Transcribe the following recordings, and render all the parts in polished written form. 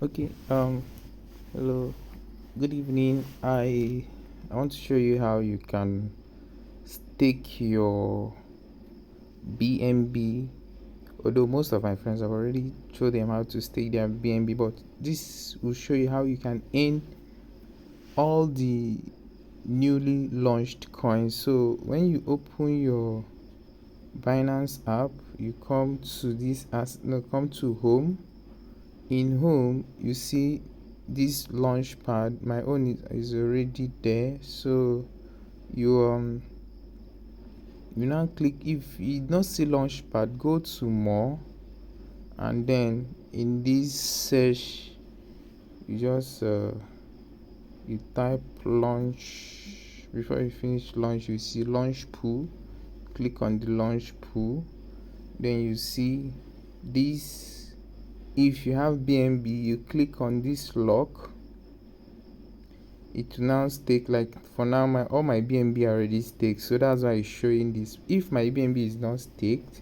Okay, hello, good evening. I want to show you how you can stake your BNB. Although most of my friends have already showed them how to stake their BNB, but this will show you how you can earn all the newly launched coins. So when you open your Binance app, you come to come to home. In home, you see this launch pad. My own is already there, so you you now click. If you don't see launch pad, go to more, and then in this search you just you type launch. Before you finish launch, you see Launchpool. Click on the Launchpool, then you see this. If you have BNB, you click on this lock. It will now stake. Like for now, all my BNB are already staked, so that's why it's showing this. If my BNB is not staked,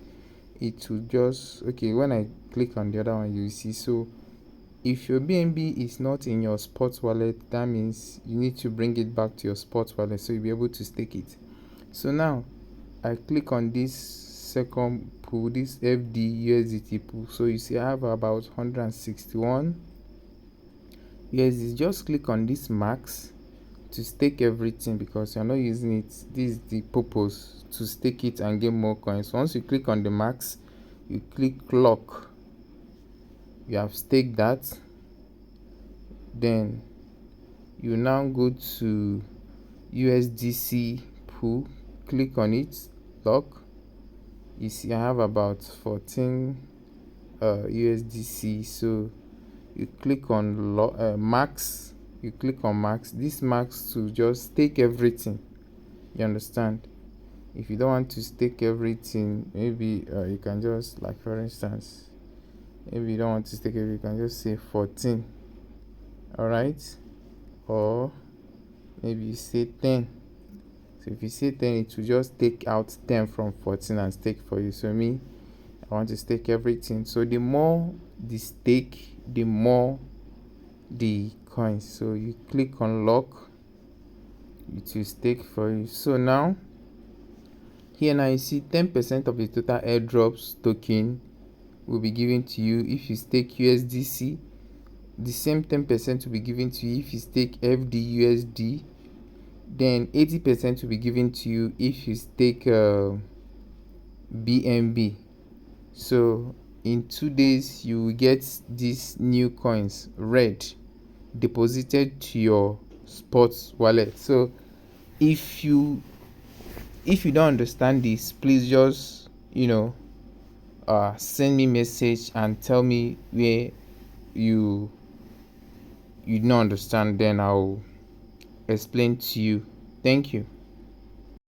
it will just okay. When I click on the other one, you see. So if your BNB is not in your spot wallet, that means you need to bring it back to your spot wallet so you'll be able to stake it. So now I click on this second pool, this FD USDT pool. So you see I have about 161 USD. Just click on this max to stake everything because you're not using it. This is the purpose, to stake it and get more coins. Once you click on the max, you click lock. You have staked that. Then you now go to USDC pool, click on it, lock. You see I have about 14 USDC. So you click on max. You click on max. This max to just stake everything. You understand? If you don't want to stake everything, maybe you can just, like for instance, maybe you don't want to stake everything, you can just say 14. All right, or maybe you say 10. So if you say 10, it will just take out 10 from 14 and stake for you. So me, I want to stake everything. So the more the stake, the more the coins. So you click on lock, it will stake for you. So now here now you see 10% of the total airdrops token will be given to you if you stake USDC. The same 10% will be given to you if you stake FDUSD. Then 80% will be given to you if you stake BNB. So in 2 days you will get these new coins red deposited to your sports wallet. So if you don't understand this, please just send me message and tell me where you don't understand, then I'll explain to you. Thank you.